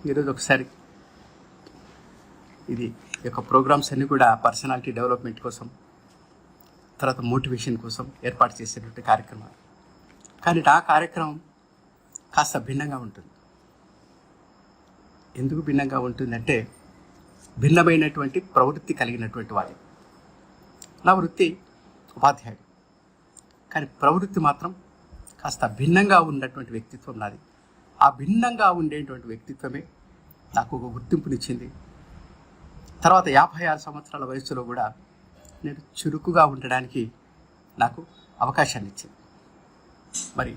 ఈరోజు ఒకసారి ఇది యొక్క ప్రోగ్రామ్స్ అన్నీ కూడా పర్సనాలిటీ డెవలప్మెంట్ కోసం, తర్వాత మోటివేషన్ కోసం ఏర్పాటు చేసేటువంటి కార్యక్రమాలు. కానీ ఆ కార్యక్రమం కాస్త భిన్నంగా ఉంటుంది. ఎందుకు భిన్నంగా ఉంటుందంటే, భిన్నమైనటువంటి ప్రవృత్తి కలిగినటువంటి వాడి. నా వృత్తి ఉపాధ్యాయుడు, కానీ ప్రవృత్తి మాత్రం కాస్త భిన్నంగా ఉన్నటువంటి వ్యక్తిత్వం నాది. ఆ భిన్నంగా ఉండేటువంటి వ్యక్తిత్వమే నాకు ఒక గుర్తింపునిచ్చింది. తర్వాత 56 సంవత్సరాల వయసులో కూడా నేను చురుకుగా ఉండడానికి నాకు అవకాశాన్ని ఇచ్చింది. మరి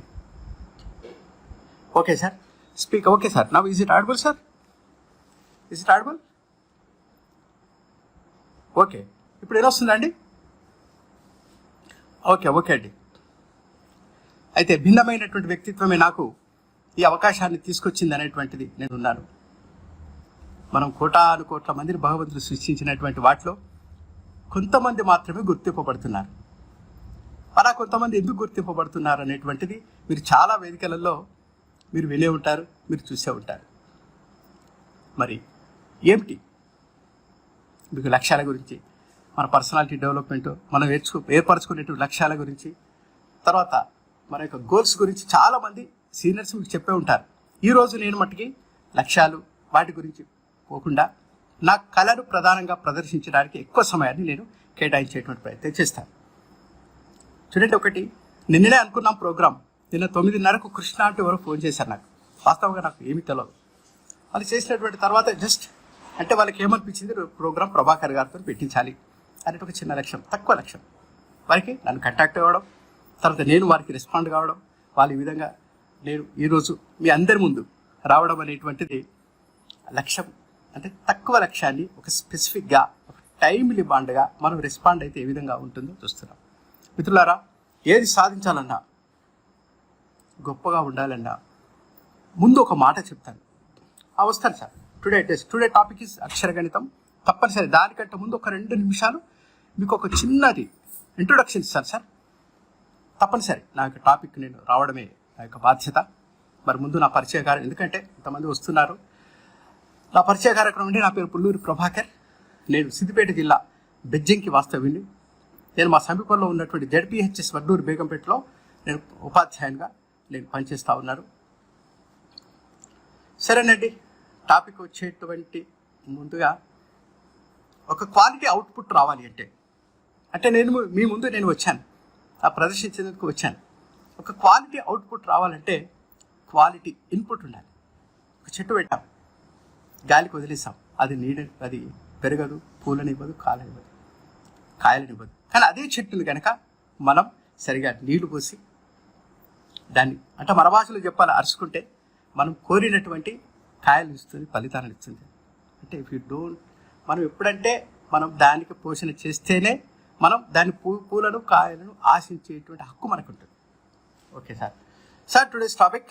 okay sir, speak. Okay sir, now is it audible sir? Is it audible? Okay, ఇప్పుడు ఎలా వస్తుందండి? ఓకే అండి. అయితే భిన్నమైనటువంటి వ్యక్తిత్వమే నాకు ఈ అవకాశాన్ని తీసుకొచ్చింది అనేటువంటిది నేను ఉన్నాను. మనం కోట్ల మందిని భగవంతుడు సృష్టించినటువంటి వాటిలో కొంతమంది మాత్రమే గుర్తింపబడుతున్నారు. అలా కొంతమంది ఎందుకు గుర్తింపబడుతున్నారు అనేటువంటిది మీరు చాలా వేదికలలో మీరు వినే ఉంటారు, మీరు చూసే ఉంటారు. మరి ఏమిటి? మీకు లక్ష్యాల గురించి, మన పర్సనాలిటీ డెవలప్మెంట్, మనం ఏర్పరచుకునేటువంటి లక్ష్యాల గురించి, తర్వాత మన యొక్క గోల్స్ గురించి చాలామంది సీనియర్స్ మీకు చెప్పే ఉంటారు. ఈరోజు నేను మట్టుకి లక్ష్యాలు వాటి గురించి పోకుండా నా కళను ప్రధానంగా ప్రదర్శించడానికి ఎక్కువ సమయాన్ని నేను కేటాయించేటువంటి ప్రయత్నం చేస్తాను. చూడండి, ఒకటి నిన్ననే అనుకున్నాం ప్రోగ్రామ్. నిన్న 9:30కు కృష్ణ అంటే ఎవరో ఫోన్ చేశారు నాకు. వాస్తవంగా నాకు ఏమీ తెలియదు. అది చేసినటువంటి తర్వాత జస్ట్ అంటే వాళ్ళకి ఏమనిపించింది, ప్రోగ్రామ్ ప్రభాకర్ గారితో పెట్టించాలి అనేది ఒక చిన్న లక్ష్యం, తక్కువ లక్ష్యం. వారికి నన్ను కాంటాక్ట్ అవ్వడం, తర్వాత నేను వారికి రెస్పాండ్ కావడం, వాళ్ళు ఈ విధంగా నేను ఈరోజు మీ అందరి ముందు రావడం అనేటువంటిది లక్ష్యం. అంటే తక్కువ లక్ష్యాన్ని ఒక స్పెసిఫిక్గా, ఒక టైమ్లీ బాండ్గా మనం రెస్పాండ్ అయితే ఏ విధంగా ఉంటుందో చూస్తున్నాం. మిత్రులారా, ఏది సాధించాలన్నా, గొప్పగా ఉండాలన్నా ముందు ఒక మాట చెప్తాను. వస్తాను సార్, టుడే టాపిక్ ఇస్ అక్షరగణితం. తప్పనిసరి దానికంటే ముందు ఒక 2 నిమిషాలు మీకు ఒక చిన్నది ఇంట్రొడక్షన్ ఇస్తాను సార్. తప్పనిసరి నా యొక్క టాపిక్ నేను రావడమే నా యొక్క బాధ్యత. మరి ముందు నా పరిచయ కార్యక్రమం, ఎందుకంటే ఇంతమంది వస్తున్నారు. నా పరిచయ కార్యక్రమం అంటే, నా పేరు పుల్లూరి ప్రభాకర్. నేను సిద్దిపేట జిల్లా బెజ్జంకి వాస్తవ్యుని. నేను మా సమీపంలో ఉన్నటువంటి ZPHS వడ్డూరు బేగంపేటలో నేను ఉపాధ్యాయునిగా నేను పనిచేస్తూ ఉన్నాను. సరేనండి, టాపిక్ వచ్చేటువంటి ముందుగా ఒక క్వాలిటీ అవుట్పుట్ రావాలి అంటే నేను మీ ముందు నేను వచ్చాను, ఆ ప్రదర్శించేందుకు వచ్చాను. ఒక క్వాలిటీ అవుట్పుట్ రావాలంటే క్వాలిటీ ఇన్పుట్ ఉండాలి. ఒక చెట్టు పెట్టాం, గాలికి వదిలేసాం, అది పెరగదు, పూలనివ్వదు, కాయలనివ్వదు. కానీ అదే చెట్టుని కనుక మనం సరిగా నీళ్లు పోసి దాన్ని, అంటే మన భాషలో చెప్పాలి, అరుచుకుంటే మనం కోరినటువంటి కాయలు ఇస్తుంది, ఫలితాలను ఇస్తుంది. అంటే ఇఫ్ యూ డోంట్, మనం ఎప్పుడంటే మనం దానికి పోషణ చేస్తేనే మనం దాని పూలను కాయలను ఆశించేటువంటి హక్కు మనకు ఉంటుంది. ఓకే సార్, టుడేస్ టాపిక్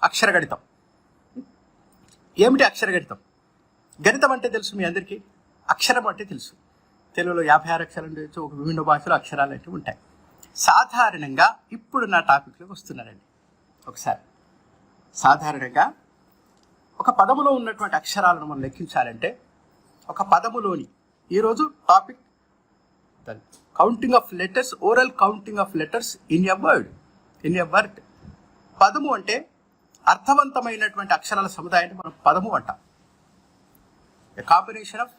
అక్షరగణితం. ఏమిటి అక్షరగణితం? గణితం అంటే తెలుసు మీ అందరికీ, అక్షరం అంటే తెలుసు. తెలుగులో 56 అక్షరాలు ఉండొచ్చు, ఒక విభిన్న భాషలో అక్షరాలు అంటే ఉంటాయి. సాధారణంగా ఇప్పుడు నా టాపిక్లోకి వస్తున్నారండి. ఒకసారి సాధారణంగా ఒక పదములో ఉన్నటువంటి అక్షరాలను మనం లెక్కించాలంటే, ఒక పదములోని ఈరోజు topic counting of letters, oral counting of letters in a word. పదము అంటే అర్థవంతమైనటువంటి అక్షరాల సముదాయాన్ని మనం పదము అంటాం. A combination of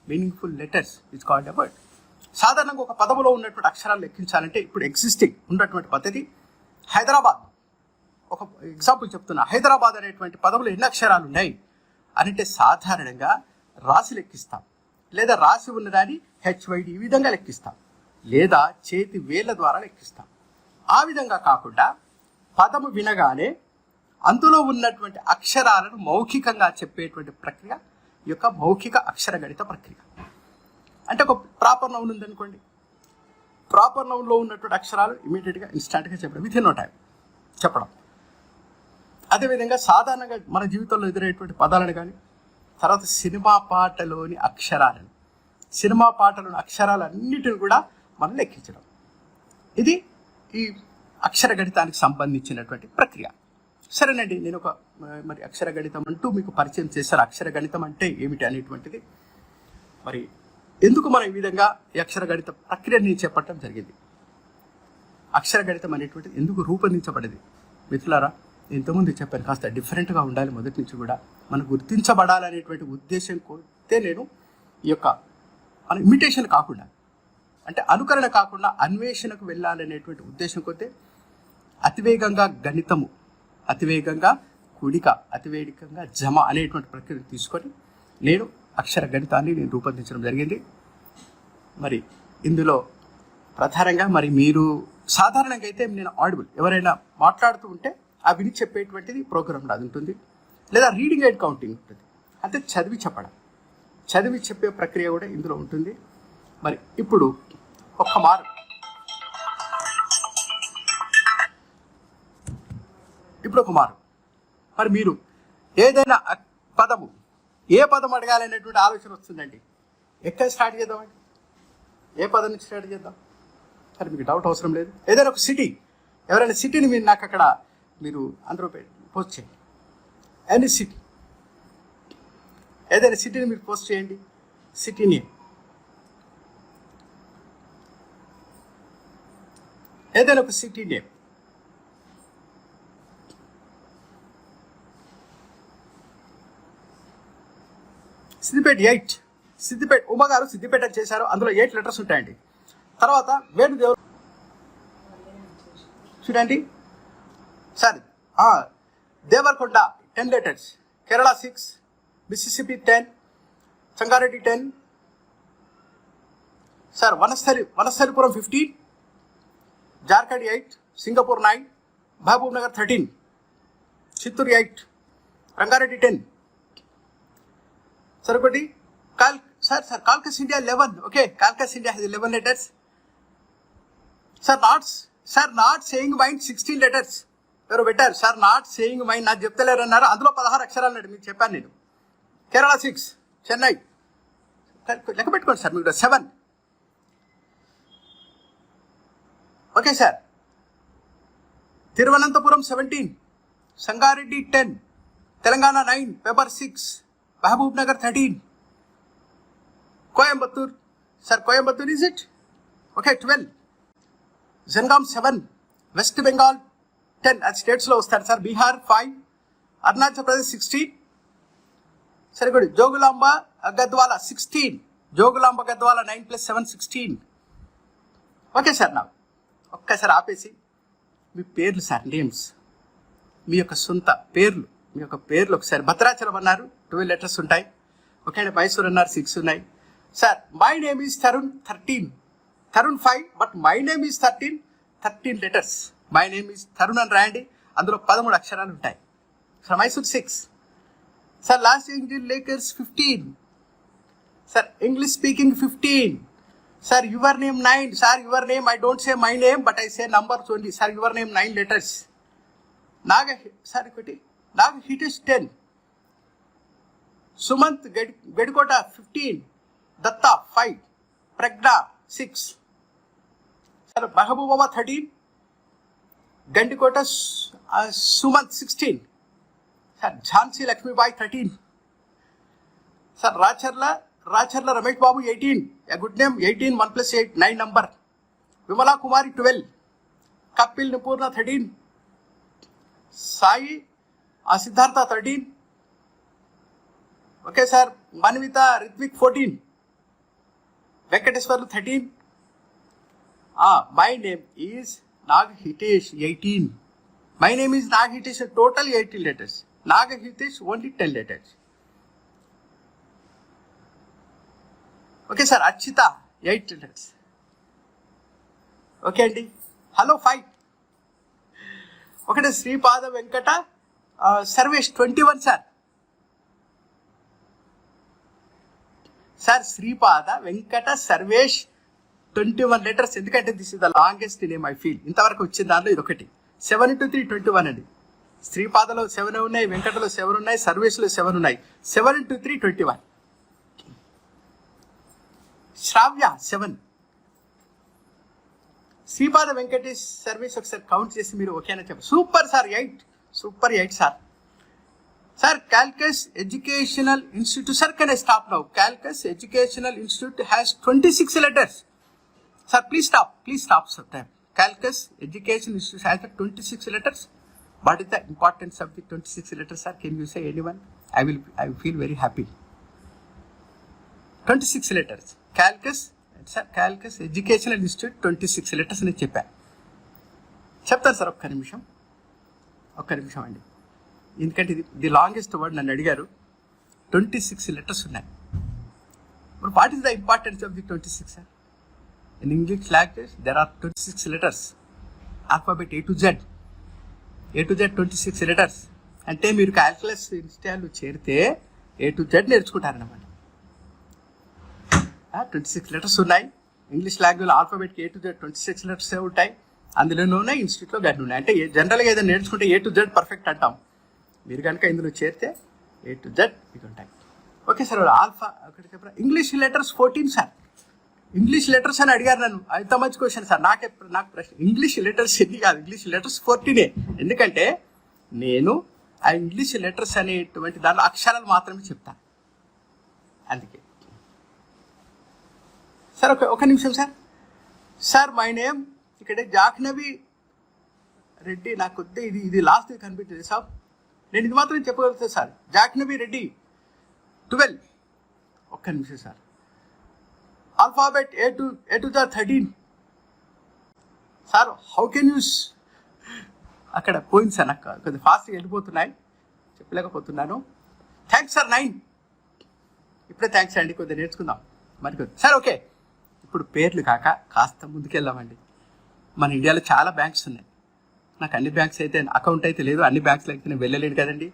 meaningful letters it's called a word. సాధారణంగా ఒక పదములో ఉన్నటువంటి అక్షరాలు లెక్కించాలంటే ఇప్పుడు ఎగ్జిస్టింగ్ ఉన్నటువంటి పద్ధతి, హైదరాబాద్, ఒక ఎగ్జాంపుల్ చెప్తున్నా, హైదరాబాద్ అనేటువంటి పదములు ఎన్ని అక్షరాలు ఉన్నాయి అంటే సాధారణంగా రాసి లెక్కిస్తాం, లేదా రాసి ఉన్నదాన్ని HYD ఈ విధంగా లెక్కిస్తాం, లేదా చేతి వేళ్ళ ద్వారా లెక్కిస్తాం. ఆ విధంగా కాకుండా పదము వినగానే అందులో ఉన్నటువంటి అక్షరాలను మౌఖికంగా చెప్పేటువంటి ప్రక్రియ ఈ యొక్క మౌఖిక అక్షరగణిత ప్రక్రియ. అంటే ఒక ప్రాపర్ నౌన్ ఉందనుకోండి, ప్రాపర్ నౌన్లో ఉన్నటువంటి అక్షరాలు ఇమీడియట్గా ఇన్స్టాంట్గా చెప్పడం, విత్ ఇన్ నో టైం చెప్పడం. అదేవిధంగా సాధారణంగా మన జీవితంలో ఎదురయ్యేటువంటి పదాలను కానీ, తర్వాత సినిమా పాటలోని అక్షరాలన్నిటిని కూడా మనం లెక్కించడం, ఇది ఈ అక్షరగణితానికి సంబంధించినటువంటి ప్రక్రియ. సరేనండి, నేను ఒక మరి అక్షర గణితం అంటూ మీకు పరిచయం చేశారు. అక్షర గణితం అంటే ఏమిటి అనేటువంటిది, మరి ఎందుకు మనం ఈ విధంగా ఈ అక్షర గణిత ప్రక్రియని చెప్పటం జరిగింది, అక్షర గణితం అనేటువంటిది ఎందుకు రూపొందించబడింది మిత్రులారా. ఇంతకుముందు చెప్పాను, కాస్త డిఫరెంట్గా ఉండాలి, మొదటి నుంచి కూడా మనం గుర్తించబడాలనేటువంటి ఉద్దేశం కొద్దే నేను ఈ యొక్క మన ఇమిటేషన్ కాకుండా, అంటే అనుకరణ కాకుండా అన్వేషణకు వెళ్ళాలనేటువంటి ఉద్దేశం కొద్దే అతివేగంగా గణితము, అతివేగంగా కూడిక, అతివేగంగా జమ అనేటువంటి ప్రక్రియను తీసుకొని నేను అక్షర గణితాన్ని నేను రూపొందించడం జరిగింది. మరి ఇందులో ప్రధానంగా మరి మీరు సాధారణంగా అయితే నేను ఆడిబుల్, ఎవరైనా మాట్లాడుతూ ఉంటే ఆ విని చెప్పేటువంటిది ప్రోగ్రామ్ అది ఉంటుంది, లేదా రీడింగ్ అండ్ కౌంటింగ్ ఉంటుంది, అంటే చదివి చెప్పడం, చదివి చెప్పే ప్రక్రియ కూడా ఇందులో ఉంటుంది. మరి ఇప్పుడు ఒక్క మారు మరి మీరు ఏదైనా పదము, ఏ పదం అడగాలనేటువంటి ఆలోచన వస్తుందండి. ఎక్కడ స్టార్ట్ చేద్దామండి, ఏ పదం నుంచి స్టార్ట్ చేద్దాం? సరే మీకు డౌట్ అవసరం లేదు. ఏదైనా ఒక సిటీ, ఎవరైనా సిటీని మీరు నాకు అక్కడ మీరు అందరూ పోస్ట్ చేయండి. ఎనీ సిటీ, ఏదైనా సిటీని మీరు పోస్ట్ చేయండి. సిటీ నేమ్, ఏదైనా ఒక సిటీ నేమ్. సిద్దిపేట 8, సిద్దిపేట ఉమ్మగారు సిద్దిపేట చేశారు, అందులో 8 లెటర్స్ ఉంటాయండి. తర్వాత వేణుదేవరు చూడండి sir, Devarakonda 10 letters, Kerala 6, Mississippi 10, Sangareddy 10 sir, Vanasthalipuram 15, Jharkhand 8, Singapore 9, Mahabub Nagar 13, Chittoor 8, Rangareddy 10 sir. ఒకటి Calcus India 11, okay, Calcus India has 11 letters. Sir not saying mind 16 letters. ఎవరు పెట్టారు సార్ నాట్ సేయింగ్ మైండ్, నాకు చెప్తలేరు అన్నారు, అందులో 16 అక్షరాలు అన్నాడు, మీకు చెప్పాను నేను. కేరళ 6, చెన్నై లెక్క పెట్టుకోండి సార్, మీకు 7, ఓకే సార్. తిరువనంతపురం 17, సంగారెడ్డి 10, తెలంగాణ 9, పెబర్ 6, Mahabub Nagar 13, Coimbatore sir, Coimbatore is it, okay 12, Jangaon 7, West Bengal 10, అది స్టేట్స్లో వస్తారు సార్. బీహార్ 5, అరుణాచల్ ప్రదేశ్ 16 సరే good. Jogulamba Gadwal 16, Jogulamba Gadwal 9 + 7 16, okay sir. నా ఒక్కసారి ఆపేసి మీ పేర్లు సార్, నేమ్స్, మీ యొక్క సొంత పేర్లు, మీ యొక్క పేర్లు ఒకసారి. భద్రాచలం అన్నారు, 12 letters ఉంటాయి, ఓకే అండి. మైసూర్ అన్నారు, 6 ఉన్నాయి sir. My name is Tarun 13, Tarun 5, but my name is 13 letters. My name is Tarun అని రాయండి, అందులో 13 అక్షరాలు ఉంటాయి sir. Mysore 6 sir. Last Indian Lakers 15 sir. English speaking 15 sir. Your name 9 sir. Your name, I don't say my name but I say numbers only sir. Your name 9 letters. Sir ఒకటి Nag హిటేష్ 10, Sumanth Gadikota 15, Datta 5, Pragya 6 sir. Mahabubabad 13, Gandikota Sumanth 16 sir. Jhansi Lakshmibai 13 sir. Racharla Ramesh Babu 18, a good name 18, 1 + 8 9 number. Vimala Kumari 12, Kapil Nipurna 13, Sai Siddhartha 13, okay sir. Manvitha Ritvik 14, Venkateswarlu 13. My name is Nag Hitesh 18. My name is Nag Hitesh, total 18 letters. Nag Hitesh only 10 letters. Okay sir. Architha 8 letters, okay అండి. Hello 5, ఒకటే. Sripada Venkata Sarvesh 21 sir. Sir Sripada Venkata Sarvesh 21 letters. ఎందుకంటే this is the longest name I feel. ఇంతవరకు వచ్చిన దాంట్లో ఇది ఒకటి. 7 × 3 21 అండి. శ్రీపాదలో 7 ఉన్నాయి, వెంకటలో 7 ఉన్నాయి, సర్వేష్లో 7 ఉన్నాయి. 7 × 3 21. శ్రావ్య 7. శ్రీపాద వెంకటేష్ సర్వేష్ ఒకసారి కౌంట్ చేసి మీరు ఓకేనా చెప్పండి. Super sir 8, super 8 sir. Sir, Calcus Educational Institute. Sir, can I stop now? Calcus Educational Institute has 26 letters. Sir, please stop. Please stop, sir. Calcus Education Institute has 26 letters. What is the importance of the 26 letters, sir? Can you say anyone? I will feel very happy. 26 letters. Calcus, sir, Calcus Educational Institute 26 letters అని చెప్తాను sir. ఒక్క నిమిషం అండి, ఎందుకంటే ఇది longest word. నన్ను అడిగారు. 26 letters ఉన్నాయి. మరి what is the importance of the 26, sir? In English language there are 26 letters. Alphabet A to Z 26 letters. అంటే మీరు క్యాల్కులస్ ఇన్స్టాల్లో చేరితే A to Z నేర్చుకుంటారన్నమాట. 26 letters ఉన్నాయి. ఇంగ్లీష్ లాంగ్వేజ్లో ఆల్ఫాబెట్కి A to Z 26 letters ఉంటాయి. అందులోనే ఉన్నాయి, ఇన్స్టిట్యూట్లో గడ్డి ఉన్నాయి. అంటే జనరల్గా ఏదైనా నేర్చుకుంటే A to Z పర్ఫెక్ట్ అంటాం. మీరు కనుక ఇందులో చేరితే A to Z ఇవి ఉంటాయి. Okay sir. ఆల్ఫా ఒకటి చెప్పరా. English letters 14 sir. English letters అని అడిగారు నన్ను. అంత మంచి క్వశ్చన్ సార్. నాకు ప్రశ్న, ఇంగ్లీష్ లెటర్స్ ఎన్ని కాదు, ఇంగ్లీష్ లెటర్స్ 14. ఎందుకంటే నేను ఆ ఇంగ్లీష్ లెటర్స్ అనేటువంటి దాంట్లో అక్షరాలు మాత్రమే చెప్తాను. అందుకే సార్ ఒక నిమిషం సార్. సార్ మై నేమ్ ఇక్కడ జాహ్నవి రెడ్డి. నాకు ఇది లాస్ట్ కనిపించింది సార్. నేను ఇది మాత్రం చెప్పగలుగుతాను సార్. జాహ్నవి రెడ్డి 12. ఒక్క నిమిషం sir. Alphabet A to the 13. Sir how can use అక్కడ పోయింది సార్. నాకు కొద్దిగా ఫాస్ట్గా వెళ్ళిపోతున్నాయి, చెప్పలేకపోతున్నాను. Thanks sir. 9. ఇప్పుడే థ్యాంక్స్ అండి. కొద్దిగా నేర్చుకుందాం మరి కొద్ది సార్. ఓకే, ఇప్పుడు పేర్లు కాస్త ముందుకెళ్దామండి. మన ఇండియాలో చాలా బ్యాంక్స్ ఉన్నాయి. నాకు అన్ని బ్యాంక్స్ అయితే అకౌంట్ అయితే లేదు, అన్ని బ్యాంక్స్లో అయితే నేను వెళ్ళలేను కదండి.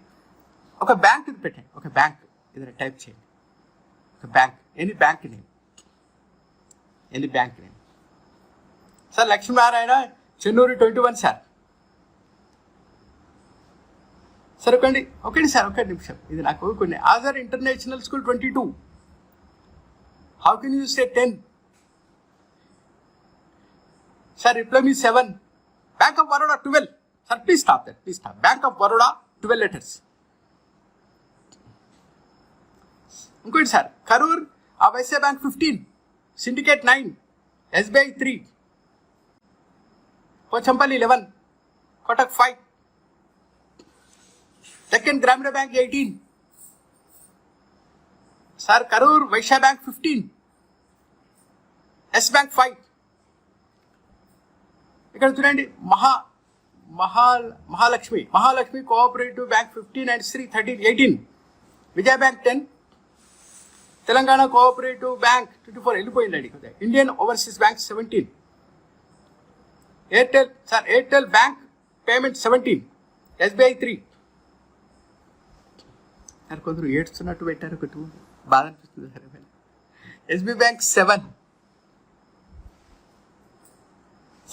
ఒక బ్యాంక్ ఇది పెట్టండి. ఒక బ్యాంక్ ఏదైనా టైప్ చేయండి. ఒక bank, any bank name sir. Lakshminarayana Chennur 21 sir. Sir ఒకటి సార్, ఒక నిమిషం. ఇది నాకు కొన్ని. Azhar international school 22. How can you say 10? Sir reply 7. Bank of Baroda 12. Sir please stop that, please stop. Bank of Baroda 12 letters. ఇంకోటి sir, Karur Vysya bank 15, Syndicate 9, SBI 3, Pochampally 11, Kotak 5, Deccan Grameena bank 18. Sir Karur Vysya bank 15, Yes bank 5. ఇక్కడ చూడండి, Mahalakshmi cooperative bank 15 and Sri 13, 18. Vijaya bank 10, Telangana cooperative bank 24 వెళ్ళిపోయిందండి. Indian Overseas bank 17. Airtel bank payment 17, SBI 3. Sir కొందరు ఏడ్చున్నట్టు పెట్టారు, ఒకటి బాధ అనిపిస్తుంది sir. SB bank 7.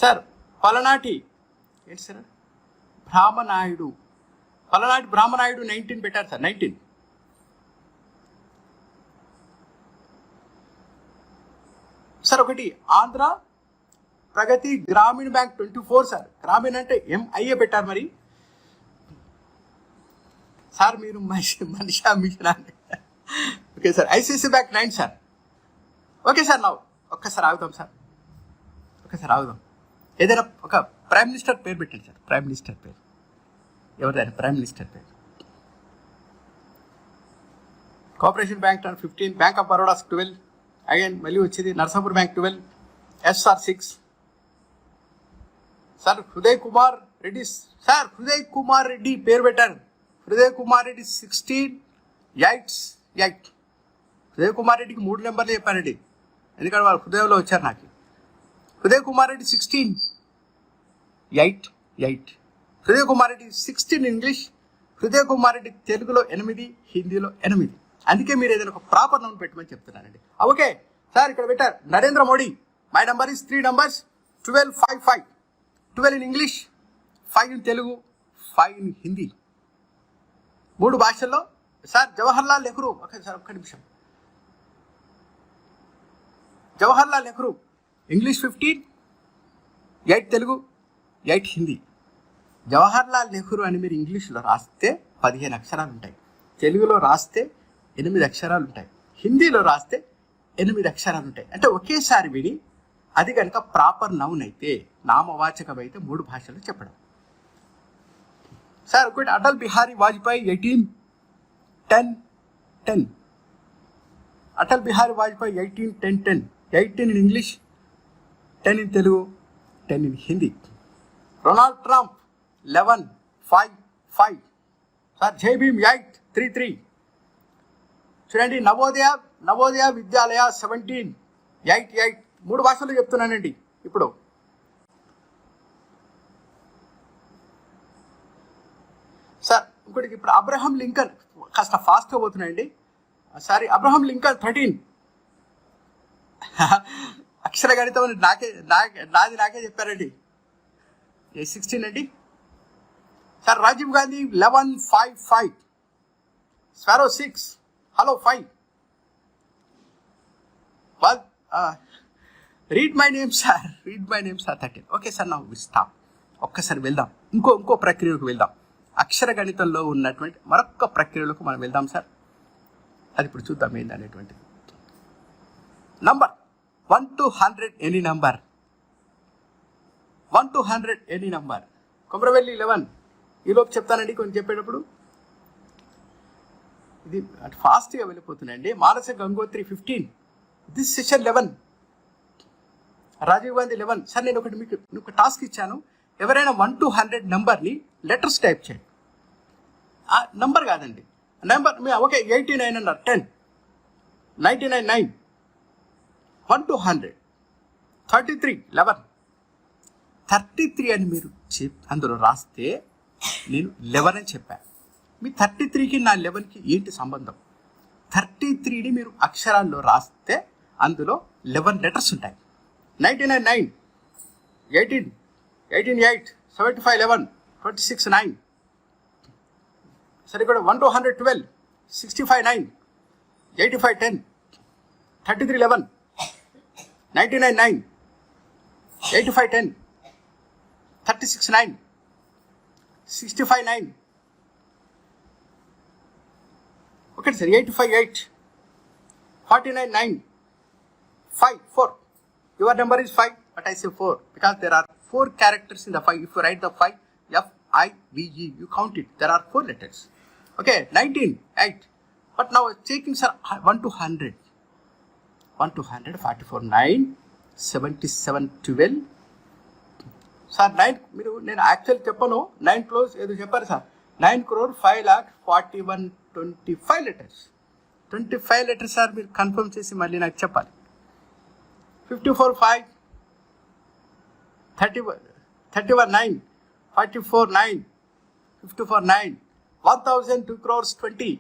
Sir Palnati ఏంటి సార్, బ్రాహ్మనాయుడు 19 పెట్టారు సార్. 19. సార్ ఒకటి ఆంధ్ర ప్రగతి గ్రామీణ బ్యాంక్ 24 సార్. గ్రామీణ అంటే MIA పెట్టారు మరి. సార్ మీరు Manisha mission. Okay sir. ICICI bank 9 sir. Okay sir. నా ఒక్కసారి ఆగుదాం సార్, ఆగుదాం. ఏదైనా ఒక ప్రైమ్ మినిస్టర్ పేరు పెట్టండి సార్. ప్రైమ్ మినిస్టర్ పేరు ఎవరైనా, ప్రైమ్ మినిస్టర్ పేరు. Cooperation bank 15, bank of Baroda 12. Again మళ్ళీ వచ్చేది Narsapur bank 12, SR 6. Sir Hriday Kumar Reddy. Sir Hriday Kumar Reddy పేరు పెట్టారు. హృదయ్ కుమార్ రెడ్డి 16, 8. హృదయ్ కుమార్ రెడ్డికి 3 నెంబర్లు చెప్పానండి, ఎందుకంటే వాళ్ళు హృదయంలో వచ్చారు నాకు. హృదయ్ కుమార్ రెడ్డి 16, 8. హృదయ్ కుమార్ రెడ్డి 16 ఇంగ్లీష్, హృదయ్ కుమార్ రెడ్డి తెలుగులో 8, హిందీలో 8. అందుకే మీరు ఏదైనా ఒక ప్రాపర్ నౌన్ పెట్టమని చెప్తున్నానండి. Okay sir. ఇక్కడ పెట్టారు Narendra Modi. My number is 3 numbers 12, 5, 5. 12 in English, 5 in Telugu, 5 in Hindi, 3 భాషల్లో. Sir Jawaharlal Nehru. Okay sir, ఒక్క నిమిషం. జవహర్లాల్ నెహ్రూ ఇంగ్లీష్ 15, 8 తెలుగు, 8 హిందీ. జవహర్లాల్ నెహ్రూ అని మీరు ఇంగ్లీష్లో రాస్తే 15 అక్షరాలు ఉంటాయి. తెలుగులో రాస్తే 8 అక్షరాలు ఉంటాయి. హిందీలో రాస్తే 8 అక్షరాలు ఉంటాయి. అంటే ఒకేసారి విని అది కనుక ప్రాపర్ నౌన్ అయితే, నామవాచకం అయితే 3 భాషలు చెప్పడం. సార్ ఒకటి Atal Bihari Vajpayee 18-10-10. Atal Bihari Vajpayee 18-10-10. 18 in English, 10 in Telugu, 10 in Hindi. Donald Trump 11-5-5. Sir జై భీమ్ 8-3-3. చూడండి నవోదయ విద్యాలయ 17-8-8. 3 భాషలు చెప్తున్నానండి ఇప్పుడు. సార్ ఇంకోటి ఇప్పుడు అబ్రహం లింకన్, కాస్త ఫాస్ట్గా పోతున్నాయండి. Sorry, Abraham Lincoln 13. అక్షర గణితం నాకే చెప్పారండి. 16 అండి. సార్ రాజీవ్ గాంధీ 11-5-5. స్వారో 6. Hello 5. Read my name sir 13. Okay sir, నా స్టాప్. ఒక్కసారి వెళ్దాం, ఇంకో ప్రక్రియకు వెళ్దాం. అక్షర గణితంలో ఉన్నటువంటి మరొక ప్రక్రియలకు మనం వెళ్దాం సార్. అది ఇప్పుడు చూద్దాం ఏంది అనేటువంటిది. Number 1 to 100 any number. 1 to 100 any number. Komaravelli 11. ఈలోపు చెప్తానండి కొన్ని చెప్పేటప్పుడు. ఇది ఫాస్ట్గా వెళ్ళిపోతున్నాయండి. Manasa Gangotri 15. This session 11. Rajiv Gandhi 11. Sir నేను మీకు టాస్క్ ఇచ్చాను. ఎవరైనా 1 to 100 నంబర్ని లెటర్స్ టైప్ చేయండి. నంబర్ కాదండి, నెంబర్. ఓకే, 89 అన్నారు, 10. 99 9. 1 to 100. 33 11. 33 అని మీరు అందులో రాస్తే నేను 11 అని చెప్పాను. మీ 33కి నా 11కి ఏంటి సంబంధం? 33ని మీరు అక్షరాల్లో రాస్తే అందులో 11 లెటర్స్ ఉంటాయి. 99 9. 18 8. 75 11. 26 9. సరే కూడా 1 to 100 12. 65 9. 85 10. 33 11. 99 9. 85 10. 36 9. 65 9. ఒకటి sir 85 8. 49 9. 5 4. Your number is 5, but I say 4 because there are 4 characters in the 5. If you write the 5, F-I-V-E, you count it. There are 4 letters. Okay, 19 8. But now taking sir 1 to 100. 1 to 100 44 9. 77 12. Sir 9 మీరు నేను actual చెప్పను. 9 close ఏదో చెప్పారు sir. 9,05,41,25 letters. 25 letters sir మీరు confirm చేసి మళ్ళీ నాకు చెప్పాలి. 54 5. 31 9. 44 9. 54 9. 1,002 crores 20.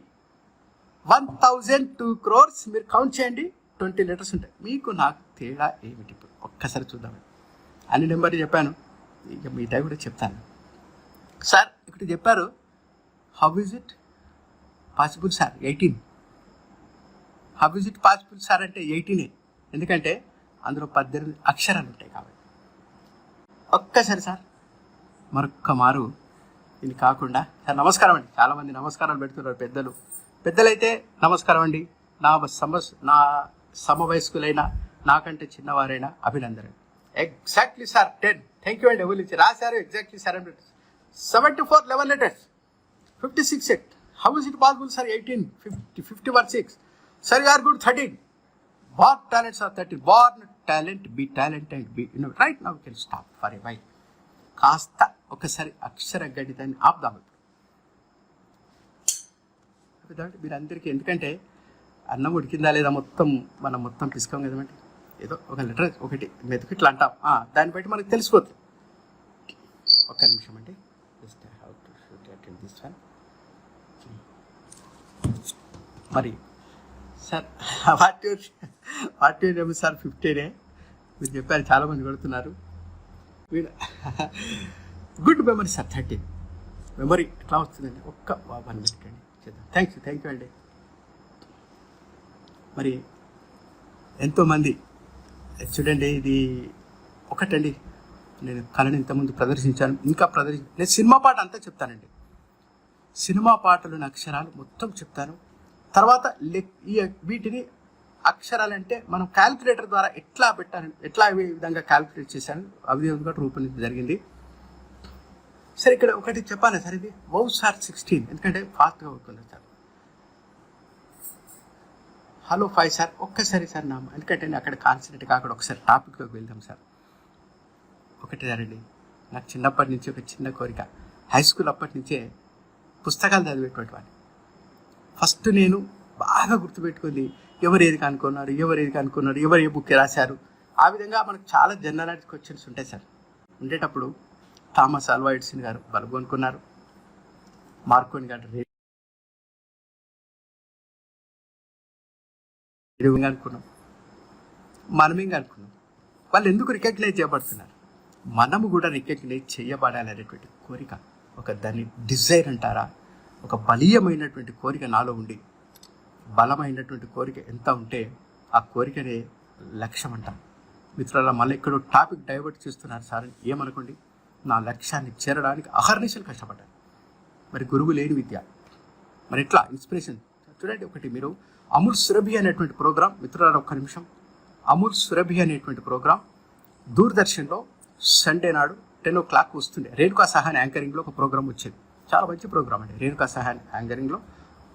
1,002 crores మీరు కౌంట్ చేయండి. 20 లెటర్స్ ఉంటాయి. మీకు నాకు తేడా ఏమిటి ఇప్పుడు ఒక్కసారి చూద్దాం. అన్ని నెంబర్లు చెప్పాను, ఇక మిగతా కూడా చెప్తాను. సార్ ఇక్కడ చెప్పారు how is it possible sir 18. How is it possible sir అంటే 18. ఎందుకంటే అందులో 18 అక్షరాలు ఉంటాయి కాబట్టి. ఒక్కసారి సార్ మరొక్క మారు ఇది కాకుండా సార్ నమస్కారం అండి. చాలామంది నమస్కారాలు పెడుతున్నారు పెద్దలైతే నమస్కారం అండి. నా సమవయస్కులైన నాకంటే చిన్నవారైనా అభినందన. Exactly sir 10. థ్యాంక్ యూ అండి. ఎవరు రాశారు exactly sir. 74 11 letters. 56 8. How is it possible sir 18. 51 6. Sir you are good 13. Born talents are 13. Born talent, be talented, be right now we can stop for a while. కాస్త ఒకసారి అక్షర గణితాన్ని ఆపుదాము. మీరు అందరికీ, ఎందుకంటే అన్నం ఉడికిందా లేదా మనం మొత్తం పిసుకాం కదమండి. ఏదో ఒక లెటర్ ఒకటి మెతుకు ఇట్లా అంటాం, దాన్ని బట్టి మనకు తెలిసిపోతుంది. ఒక్క నిమిషం అండి. How to shoot attend this one. మరి సార్ వాట్ యూర్ సార్ 15 మీరు చెప్పారు, చాలామంది కొడుతున్నారు. మీరు గుడ్ మెమరీ సార్ 13. మెమరీ ఎట్లా వస్తుందండి? ఒక్క 1 మినిట్ అండి చేద్దాం. థ్యాంక్ యూ అండి. మరి ఎంతోమంది చూడండి, ఇది ఒకటండి. నేను కళను ఇంతకుముందు ప్రదర్శించాను, ఇంకా నేను సినిమా పాట అంతా చెప్తానండి. సినిమా పాటలోని అక్షరాలు మొత్తం చెప్తాను. తర్వాత వీటిని అక్షరాలంటే మనం క్యాల్కులేటర్ ద్వారా ఎట్లా పెట్టాలని, ఎట్లా ఏ విధంగా క్యాల్కులేట్ చేశాను, ఆ విధంగా రూపొందించడం జరిగింది. సరే, ఇక్కడ ఒకటి చెప్పాలి సార్, ఇది వౌస్ ఆర్ 16, ఎందుకంటే ఫాస్ట్గా అవుతుంది సార్. హలో 5 సార్, ఒక్కసారి సార్ నా, ఎందుకంటే నేను అక్కడ కాన్సన్ట్రేట్ కాకుండా ఒకసారి టాపిక్లోకి వెళ్దాం సార్. ఒకటి సారండి, నాకు చిన్నప్పటి నుంచి ఒక చిన్న కోరిక, హై స్కూల్ అప్పటి నుంచే పుస్తకాలు చదివేటువంటి వాడిని. ఫస్ట్ నేను బాగా గుర్తుపెట్టుకుంది ఎవరు ఏది కనుక్కున్నారు, ఎవరు ఏ బుక్ రాశారు. ఆ విధంగా మనకు చాలా జనరల్ క్వశ్చన్స్ ఉంటాయి సార్. ఉండేటప్పుడు థామస్ ఆల్వా ఎడిసన్ గారు బల్బు కొనుక్కున్నారు, మార్కోని గారు అనుకున్నాం, మనమేం అనుకున్నాం. వాళ్ళు ఎందుకు రికగ్నైజ్ చేయబడుతున్నారు? మనము కూడా రికగ్నైజ్ చేయబడాలనేటువంటి కోరిక, ఒక దాన్ని డిజైర్ అంటారా, ఒక బలీయమైనటువంటి కోరిక నాలో ఉండి, బలమైనటువంటి కోరిక ఎంత ఉంటే ఆ కోరికనే లక్ష్యం అంటాం. మిత్రుల మళ్ళీ ఎక్కడో టాపిక్ డైవర్ట్ చేస్తున్నారు సార్ ఏమనుకోండి. నా లక్ష్యాన్ని చేరడానికి అహర్నిశలు కష్టపడ్డాను. మరి గురువు లేని విద్య, మరి ఎట్లా ఇన్స్పిరేషన్ చూడండి. ఒకటి మీరు అమూల్ సురభి అనేటువంటి ప్రోగ్రాం, మిత్రులారా ఒక్క నిమిషం, అమూల్ సురభి అనేటువంటి ప్రోగ్రాం దూరదర్శన్లో సండే నాడు 10 o'clock వస్తుండే. రేణుకా సహాన్ యాంకరింగ్లో ఒక ప్రోగ్రామ్ వచ్చేది, చాలా మంచి ప్రోగ్రామ్ అండి. రేణుకా సహాన్ యాంకరింగ్లో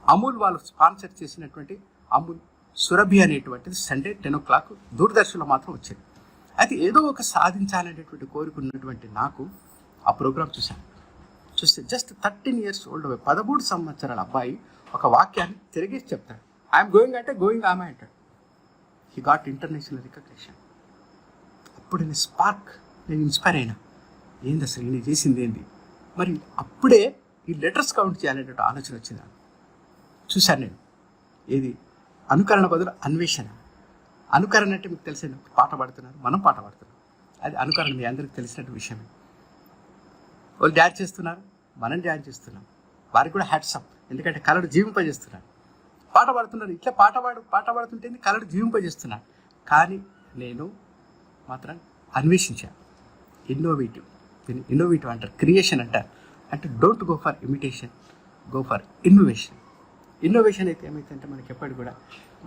అమూల్ వాళ్ళు స్పాన్సర్ చేసినటువంటి అమూల్ సురభి అనేటువంటిది సండే 10 o'clock దూరదర్శన్లో మాత్రం వచ్చేది. అయితే ఏదో ఒక సాధించాలనేటువంటి కోరిక ఉన్నటువంటి నాకు ఆ ప్రోగ్రామ్ చూస్తే జస్ట్ 13 years old 13 సంవత్సరాల అబ్బాయి ఒక వాక్యాన్ని తిరిగేసి చెప్తాడు. ఐఎమ్ గోయింగ్ అంటే గోయింగ్ ఆమె అంటాడు. He got international recognition. అప్పుడు నేను స్పార్క్, నేను ఇన్స్పైర్ అయినా, ఏంది అసలు నేను చేసింది ఏంది. మరి అప్పుడే ఈ లెటర్స్ కౌంట్ చేయాలనేటువంటి ఆలోచన వచ్చింది. చూశాను నేను, ఏది అనుకరణ బదులు అన్వేషణ. అనుకరణ అంటే మీకు తెలిసిన పాట పాడుతున్నారు, మనం పాట పాడుతున్నాం, అది అనుకరణ మీ అందరికి తెలిసినట్టు విషయమే. వాళ్ళు డ్యాన్స్ చేస్తున్నారు, మనం డ్యాన్స్ చేస్తున్నాం, వారికి కూడా హ్యాట్స్ ఆఫ్, ఎందుకంటే కళను జీవింపజేస్తున్నారు. పాట పాడుతున్నారు, ఇట్లా పాట పాడుతుంటే కళను జీవింపజేస్తున్నాను. కానీ నేను మాత్రం అన్వేషించాను. ఇన్నోవేటివ్ అంటారు, క్రియేషన్ అంటారు. అంటే don't go for imitation, go for innovation. Innovation అయితే ఏమైతుందంటే మనకి ఎప్పటికి కూడా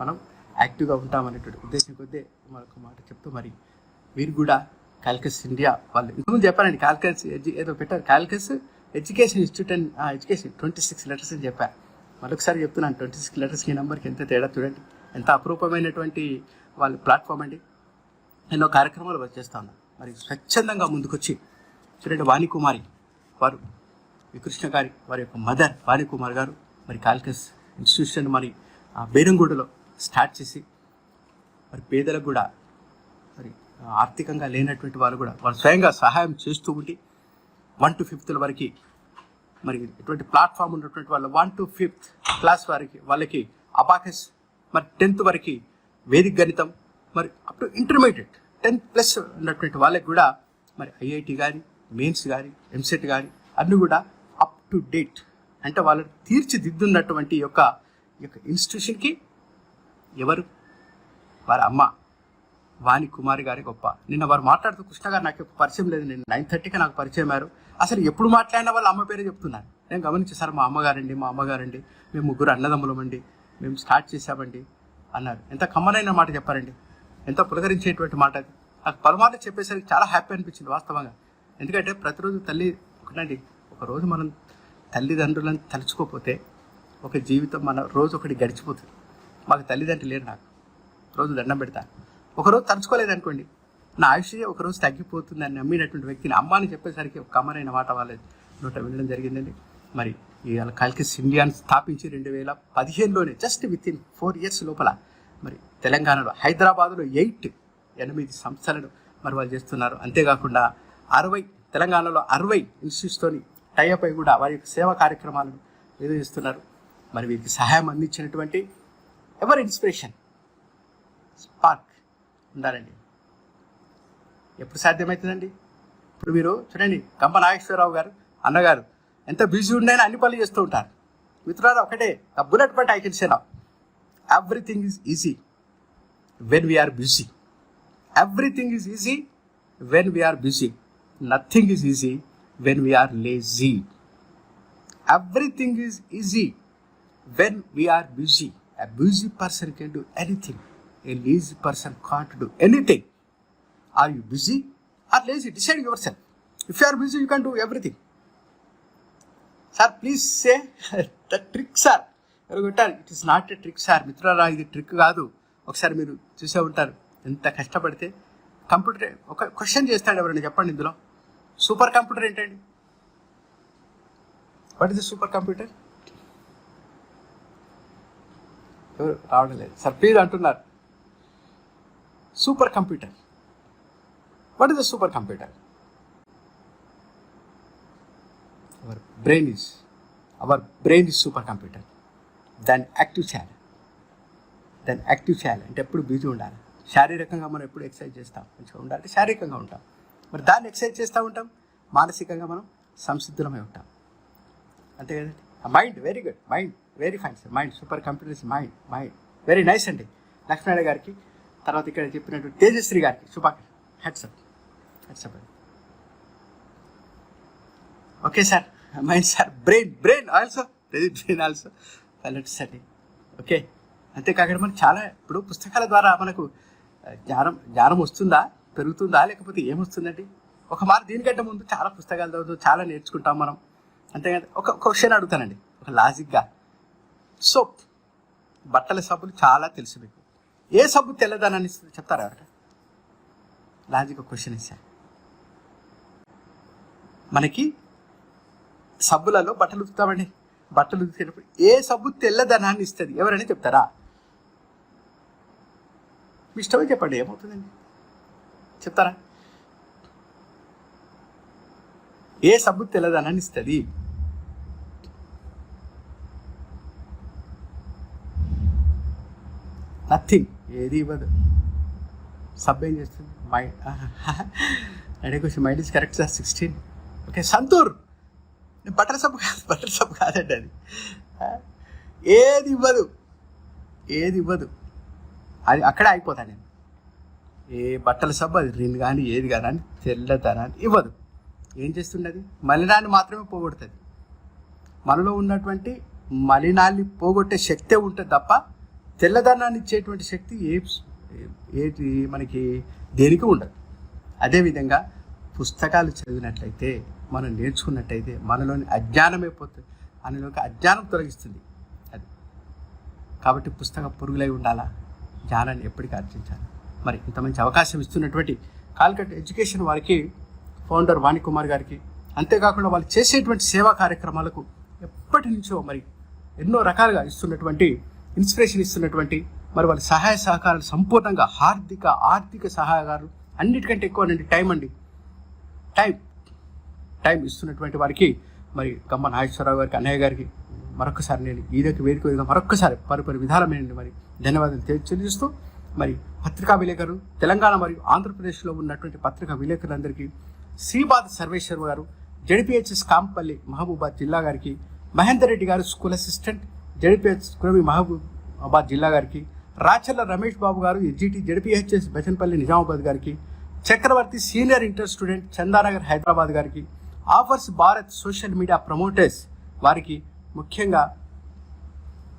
మనం యాక్టివ్గా ఉంటామనేటువంటి ఉద్దేశం కొద్దే మరొక మాట చెప్తూ, మరి మీరు కూడా క్యాల్కస్ ఇండియా వాళ్ళు ఇంతకుముందు చెప్పానండి, క్యాల్కస్ ఏదో పెట్టారు, Calcus education institute and education 26 letters అని చెప్పారు. మరొకసారి చెప్తున్నాను, 26 letters ఈ నెంబర్కి ఎంత తేడా చూడండి, ఎంత అపరూపమైనటువంటి వాళ్ళ ప్లాట్ఫామ్ అండి. ఎన్నో కార్యక్రమాలు చేస్తూ ఉన్నాను. మరి స్వచ్ఛందంగా ముందుకొచ్చి చూడండి, వాణికుమారి వారు, వికృష్ణ గారి వారి యొక్క మదర్ వాణికుమార్ గారు మరి క్యాల్కస్ ఇన్స్టిట్యూషన్ మరి బేరంగూడలో స్టార్ట్ చేసి, మరి పేదలకు కూడా, మరి ఆర్థికంగా లేనటువంటి వాళ్ళు కూడా వాళ్ళు స్వయంగా సహాయం చేస్తూ ఉండి 1 to 5th వరకు మరి ఇటువంటి ప్లాట్ఫామ్ ఉన్నటువంటి వాళ్ళు 1 to 5th క్లాస్ వారికి వాళ్ళకి అబాకస్, మరి 10th వరకు వేదిక గణితం, మరి అప్ టు ఇంటర్మీడియట్ 10+ ఉన్నటువంటి వాళ్ళకి కూడా మరి ఐఐటి కానీ, మెయిన్స్ కానీ, ఎంసెట్ కానీ అన్నీ కూడా అప్ టు డేట్, అంటే వాళ్ళని తీర్చిదిద్దున్నటువంటి యొక్క ఇన్స్టిట్యూషన్కి ఎవరు, వారి అమ్మ వాణికుమారి గారి గొప్ప. నిన్న వారు మాట్లాడుతూ, కృష్ణ గారు నాకు పరిచయం లేదు, నేను 9:30కి నాకు పరిచయం అయ్యారు. అసలు ఎప్పుడు మాట్లాడినా వాళ్ళ అమ్మ పేరే చెప్తున్నారు. నేను గమనించేసారు, మా అమ్మగారండి, మేము 3 అన్నదమ్ములమండి, మేము స్టార్ట్ చేసామండి అన్నారు. ఎంత కమ్మనైన మాట చెప్పారండి, ఎంత పులకరించేటువంటి మాట. అది నాకు పరమాత్మ చెప్పేసరికి చాలా హ్యాపీ అనిపించింది వాస్తవంగా. ఎందుకంటే ప్రతిరోజు తల్లి ఒకటండి, ఒకరోజు మనం తల్లిదండ్రులను తలుచుకోకపోతే ఒక జీవితం మన రోజు ఒకటి గడిచిపోతుంది. మాకు తల్లిదండ్రులు లేరు, నాకు రోజు దండం పెడతాను. ఒకరోజు తలుచుకోలేదనుకోండి, నా ఆయుష్ ఒకరోజు తగ్గిపోతుందని నమ్మినటువంటి వ్యక్తిని అమ్మాని చెప్పేసరికి ఒక కమ్మరైన మాట వాళ్ళ నోట వినడం జరిగిందండి. మరి ఈ క్యాల్కస్ ఇండియాని స్థాపించి 2015లోనే జస్ట్ విత్-ఇన్ 4 years లోపల మరి తెలంగాణలో హైదరాబాద్లో 8 సంస్థలను మరి వాళ్ళు చేస్తున్నారు. అంతేకాకుండా 60 తెలంగాణలో 60 ఇన్స్టిట్యూట్స్తోని టైఅప్ అయి కూడా వారి యొక్క సేవా కార్యక్రమాలను నిర్వహిస్తున్నారు. మరి వీరికి సహాయం అందించినటువంటి ఎవరి ఇన్స్పిరేషన్, స్పార్క్ ఉండాలండి. ఎప్పుడు సాధ్యమవుతుందండి? ఇప్పుడు మీరు చూడండి, గంప నాగేశ్వరరావు గారు అన్నగారు ఎంత బిజీ ఉండైనా అన్ని పనులు చేస్తూ ఉంటారు. మిత్రులారా ఒకటే, the bullet point I can say now, everything is easy when we are busy. Everything is easy when we are busy. Nothing is easy when we are lazy. Everything is easy when we are busy. A busy person can do anything. A lazy person can't do anything. Are you busy or lazy? Decide yourself. If you are busy, you can do everything. Sir, please say the trick, sir. It is not a trick sir. మిత్రులారా, ఇది trick కాదు. ఒకసారి మీరు చూసే ఉంటారు, ఎంత కష్టపడితే computer ఒక క్వశ్చన్ చేస్తాడు ఎవరైనా, చెప్పండి ఇందులో సూపర్ కంప్యూటర్ ఏంటండి? What is the super computer? ఎవరు రావడం లేదు సార్, ప్లీజ్ అంటున్నారు. Super computer, what is the super computer? Our brain is super computer. దాన్ని యాక్టివ్ చేయాలి. అంటే ఎప్పుడు బిజీ ఉండాలి. శారీరకంగా మనం ఎప్పుడు ఎక్సర్సైజ్ చేస్తాం, మంచిగా ఉండాలి, శారీరకంగా ఉంటాం. మరి దాన్ని ఎక్సర్సైజ్ చేస్తూ ఉంటాం, మానసికంగా మనం సంసిద్ధులమై ఉంటాం. అంతే కదండి. Mind very good, mind very fine sir. Mind super computer is mind very nice అండి. లక్ష్మీనారాయణ గారికి, తర్వాత ఇక్కడ చెప్పినట్టు తేజశ్రీ గారికి శుభాకాంక్ష. హ్యాట్సప్ అండి. Okay sir, mind sir. Brain also pilots అండి. ఓకే, అంతేకాకుండా మనకు చాలా ఇప్పుడు పుస్తకాల ద్వారా మనకు జ్ఞానం వస్తుందా, పెరుగుతుందా, లేకపోతే ఏమొస్తుందండి? ఒక మారు దీనికంటే ముందు చాలా పుస్తకాలు చదువుతూ చాలా నేర్చుకుంటాం మనం. అంతేకాదు ఒక క్వశ్చన్ అడుగుతానండి, ఒక లాజిక్గా. సోప్, బట్టల సబ్బులు చాలా తెలుసు మీకు. ఏ సబ్బు తెల్లదనాన్ని ఇస్తుంది చెప్తారా ఎవరైనా? లాజిక్ క్వశ్చన్ ఇచ్చా. మనకి సబ్బులలో బట్టలు ఉతుకుతామండి. బట్టలు ఉతికేటప్పుడు ఏ సబ్బు తెల్లదనాన్ని ఇస్తుంది ఎవరైనా చెప్తారా? మీ ఇష్టమే చెప్పండి, ఏమవుతుందండి చెప్తారా? ఏ సబ్బు తెల్లదనాన్ని ఇస్తుంది? నథింగ్, ఏది ఇవ్వదు. సబ్బు ఏం చేస్తుంది? మైండ్. అడే question, mind is correct sir. 16. Okay, Santoor. బట్టల సబ్బు కాదండి అది. ఏది ఇవ్వదు. అది అక్కడే అయిపోతాను నేను. ఏ బట్టల సబ్బు అది రిన్ కానీ ఏది కానీ తెల్లదనాన్ని ఇవ్వదు. ఏం చేస్తున్నది? మలినాన్ని మాత్రమే పోగొడుతుంది. మనలో ఉన్నటువంటి మలినాన్ని పోగొట్టే శక్తే ఉంటుంది తప్ప తెల్లదనాన్ని ఇచ్చేటువంటి శక్తి ఏది మనకి దేనికి ఉండదు. అదేవిధంగా పుస్తకాలు చదివినట్లయితే, మనం నేర్చుకున్నట్టయితే మనలోని అజ్ఞానమైపోతుంది. మనలోకి అజ్ఞానం తొలగిస్తుంది అది. కాబట్టి పుస్తక పురుగులై ఉండాలా, జ్ఞానాన్ని ఎప్పటికీ ఆర్జించాలి. మరి ఇంత మంచి అవకాశం ఇస్తున్నటువంటి కాలికట్ ఎడ్యుకేషన్ వారికి, ఫౌండర్ వాణి కుమార్ గారికి, అంతేకాకుండా వాళ్ళు చేసేటువంటి సేవా కార్యక్రమాలకు ఎప్పటి నుంచో మరి ఎన్నో రకాలుగా ఇస్తున్నటువంటి ఇన్స్పిరేషన్ ఇస్తున్నటువంటి, మరి వాళ్ళ సహాయ సహకారాలు సంపూర్ణంగా ఆర్థిక సహాయకారులు అన్నిటికంటే ఎక్కువ అండి టైం ఇస్తున్నటువంటి వారికి, మరి గమ్మ నాగేశ్వరరావు గారికి, అన్నయ్య గారికి మరొకసారి నేను ఈరోజు వేదిక మరొకసారి పరిపరి విధాలమైన మరి ధన్యవాదాలు తెలియజేస్తూ, మరి పత్రికా విలేకరులు తెలంగాణ మరియు ఆంధ్రప్రదేశ్లో ఉన్నటువంటి పత్రికా విలేకరులందరికీ, శ్రీపాద సర్వేశ్వర్ గారు జెడ్పీహెచ్ఎస్ కాంపల్లి మహబూబాద్ జిల్లా గారికి, మహేందర్ రెడ్డి గారు school assistant ZPH Kuravi Mahabubabad జిల్లా గారికి, రాచర్ల రమేష్ బాబు గారు ఎస్జిటి జెడ్పీహెచ్ఎస్ బెచన్పల్లి నిజామాబాద్ గారికి, Chakravarthi senior inter student Chandanagar Hyderabad గారికి, offers Bharat social media promoters వారికి, ముఖ్యంగా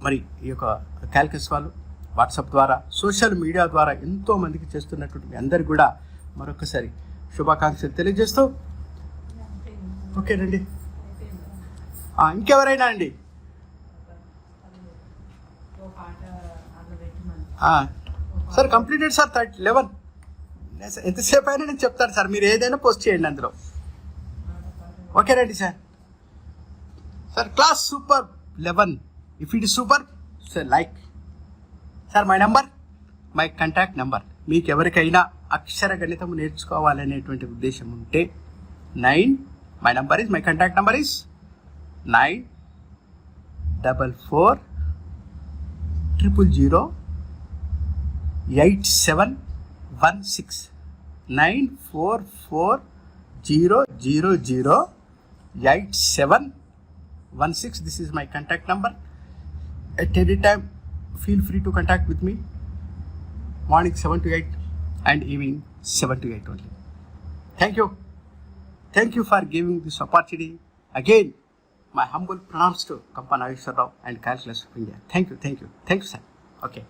మరి ఈ యొక్క క్యాల్కస్ వాళ్ళు వాట్సాప్ ద్వారా సోషల్ మీడియా ద్వారా ఎంతో మందికి చేస్తున్నటువంటి మీ అందరికి కూడా మరొకసారి శుభాకాంక్షలు తెలియజేస్తూ, ఓకేనండి. ఇంకెవరైనా అండి? Sir completed sir 11. ఎంతసేపు అయినా నేను చెప్తాను సార్, మీరు ఏదైనా పోస్ట్ చేయండి అందులో. ఓకేనండి sir. Class super 11. If it is super sir like. Sir my contact number, మీకు ఎవరికైనా అక్షర గణితం నేర్చుకోవాలనేటువంటి ఉద్దేశం ఉంటే my contact number is 944008716. 944008716. This is my contact number. At any time, feel free to contact with me. Morning 7 to 8 and evening 7 to 8 only. Thank you for giving this opportunity. Again, my humble pronounce to Kampa Nageswar Rao and Calculus of India. Thank you, sir. Okay.